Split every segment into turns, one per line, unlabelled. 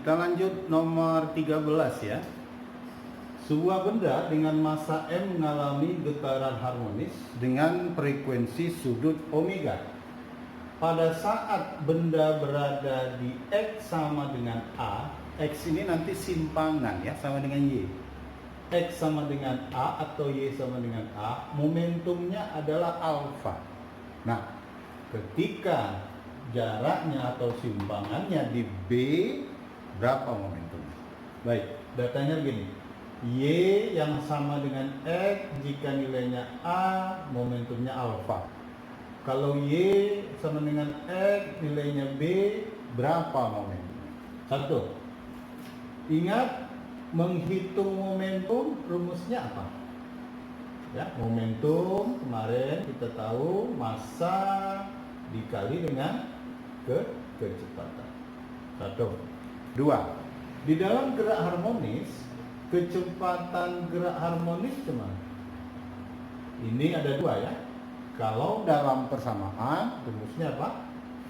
kita lanjut nomor 13 ya. Sebuah benda dengan massa M mengalami getaran harmonis dengan frekuensi sudut omega. Pada saat benda berada di X sama dengan A, X ini nanti simpangan ya, sama dengan Y. X sama dengan A atau Y sama dengan A, momentumnya adalah alfa. Nah, ketika jaraknya atau simpangannya di B, berapa momentumnya? Baik, datanya begini. Y yang sama dengan X, jika nilainya A, momentumnya alfa. Kalau Y sama dengan X, nilainya B, berapa momentumnya? Satu. Ingat, menghitung momentum rumusnya apa? Ya, momentum kemarin kita tahu massa dikali dengan kecepatan. Satu. Dua. Di dalam gerak harmonis, kecepatan gerak harmonis cuma ini ada dua ya. Kalau dalam persamaan rumusnya apa?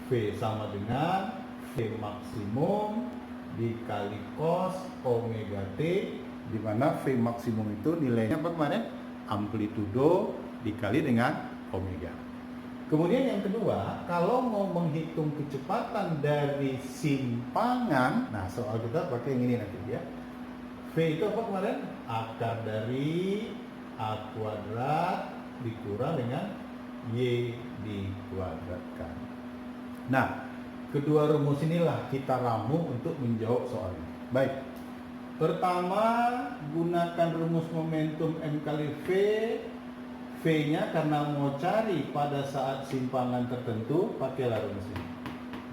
V sama dengan V maksimum dikali cos omega T, di mana V maksimum itu nilainya apa kemarin? Amplitudo dikali dengan omega. Kemudian yang kedua, kalau mau menghitung kecepatan dari simpangan, nah soal kita pakai yang ini nanti ya. V itu apa kemarin? Akar dari A kuadrat dikurang dengan Y dikuadratkan. Nah, kedua rumus inilah kita ramu untuk menjawab soal ini. Baik. Pertama, gunakan rumus momentum M kali V. V-nya karena mau cari pada saat simpangan tertentu, pakailah rumus ini.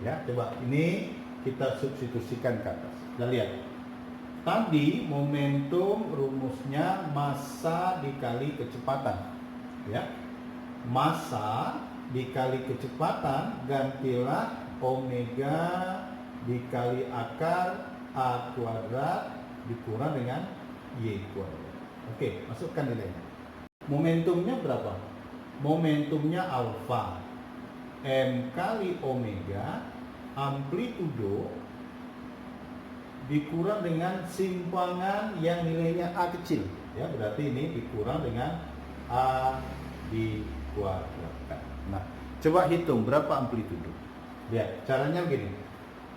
Ya, coba ini kita substitusikan ke atas. Kita lihat. Tadi momentum rumusnya massa dikali kecepatan. Ya. Massa dikali kecepatan, gantilah omega dikali akar A kuadrat dikurang dengan Y kuadrat. Oke, masukkan nilainya. Momentumnya berapa? Momentumnya alfa. M kali omega amplitudo dikurang dengan simpangan yang nilainya A kecil. Ya, berarti ini dikurang dengan A dikuadratkan. Nah, coba hitung berapa amplitudo. Lihat, caranya begini.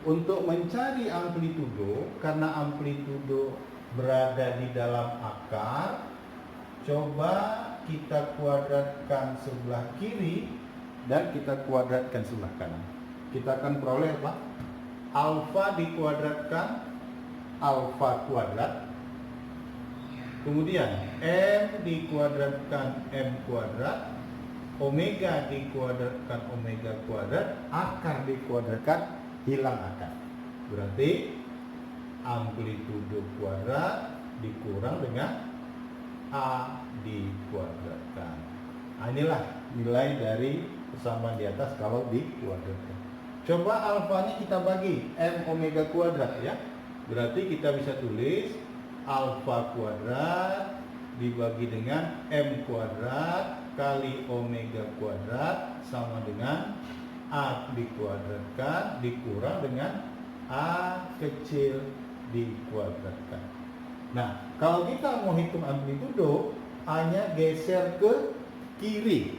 Untuk mencari amplitudo, karena amplitudo berada di dalam akar, coba kita kuadratkan sebelah kiri dan kita kuadratkan sebelah kanan. Kita akan peroleh apa? Alfa dikuadratkan alfa kuadrat. Kemudian M dikuadratkan M kuadrat. Omega dikuadratkan omega kuadrat. Akar dikuadratkan, hilang akar. Berarti amplitudo kuadrat dikurang dengan A dikuadratkan. Nah, inilah nilai dari persamaan di atas kalau dikuadratkan. Coba alfanya kita bagi M omega kuadrat ya. Berarti kita bisa tulis alfa kuadrat dibagi dengan M kuadrat kali omega kuadrat sama dengan A dikuadratkan dikurang dengan A kecil dikuadratkan. Nah, kalau kita mau hitung amplitudo, A-nya geser ke kiri.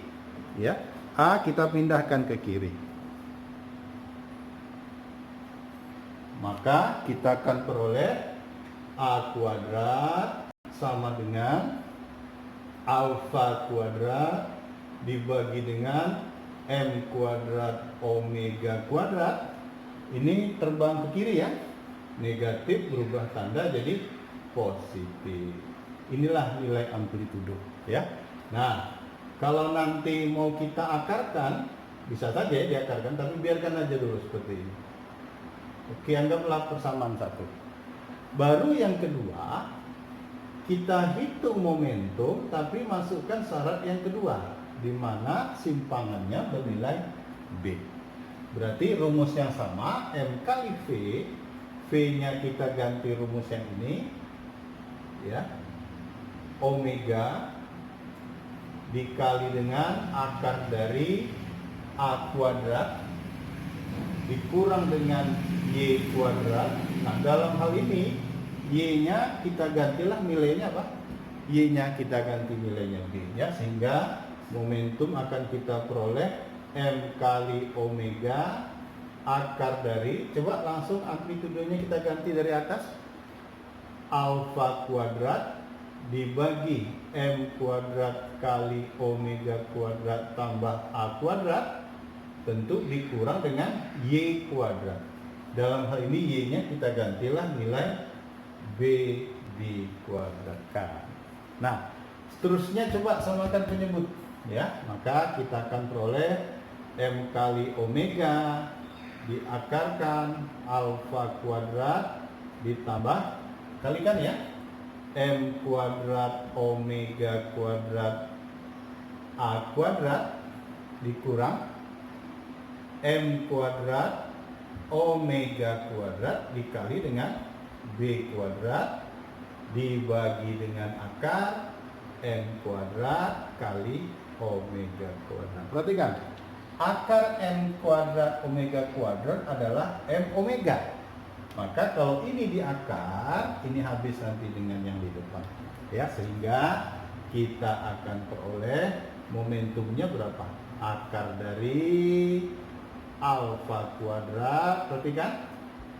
Ya, A kita pindahkan ke kiri. Maka kita akan peroleh A kuadrat sama dengan alfa kuadrat dibagi dengan M kuadrat omega kuadrat. Ini terbang ke kiri ya. Negatif berubah tanda jadi positif. Inilah nilai amplitudo ya. Nah, kalau nanti mau kita akarkan, bisa saja diakarkan, tapi biarkan aja dulu seperti ini. Oke, anggaplah persamaan satu. Baru yang kedua, kita hitung momentum, tapi masukkan syarat yang kedua, di mana simpangannya bernilai B. Berarti rumus yang sama, M kali V, V-nya kita ganti rumus yang ini, ya, omega dikali dengan akar dari A kuadrat dikurang dengan Y kuadrat Nah, dalam hal ini Y-nya kita gantilah nilainya apa? Y-nya kita ganti nilainya B ya, sehingga momentum akan kita peroleh M kali omega akar dari, coba langsung amplitudenya kita ganti dari atas, alfa kuadrat dibagi M kuadrat kali omega kuadrat tambah A kuadrat, tentu dikurang dengan Y kuadrat. Dalam hal ini Y-nya kita gantilah nilai B dikuadratkan. Nah, seterusnya coba samakan penyebut ya, maka kita akan peroleh M kali omega diakarkan alfa kuadrat ditambah, kalikan ya, M kuadrat omega kuadrat A kuadrat dikurang M kuadrat omega kuadrat dikali dengan B kuadrat dibagi dengan akar M kuadrat kali omega kuadrat. Perhatikan, akar M kuadrat omega kuadrat adalah M omega. Maka kalau ini diakar, ini habis nanti dengan yang di depan ya, sehingga kita akan peroleh momentumnya berapa? Akar dari alfa kuadrat, perhatikan,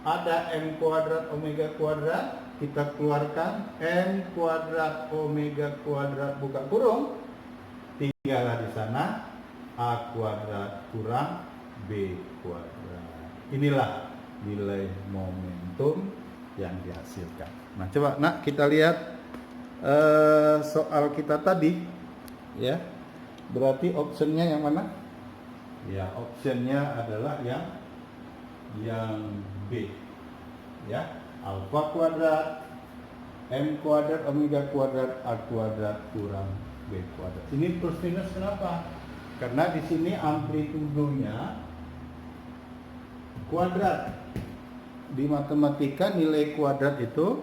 ada M kuadrat omega kuadrat, kita keluarkan M kuadrat omega kuadrat buka kurung, tinggallah di sana A kuadrat kurang B kuadrat. Inilah nilai momentum yang dihasilkan. Nah, coba nak kita lihat soal kita tadi ya. Berarti optionnya yang mana? Ya, optionnya adalah yang B ya, alfa kuadrat M kuadrat omega kuadrat A kuadrat kurang B kuadrat. Ini plus minus kenapa? Karena di sini amplitudonya kuadrat. Di matematika nilai kuadrat itu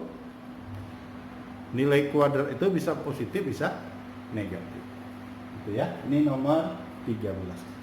bisa positif bisa negatif. Itu ya. Ini nomor 13.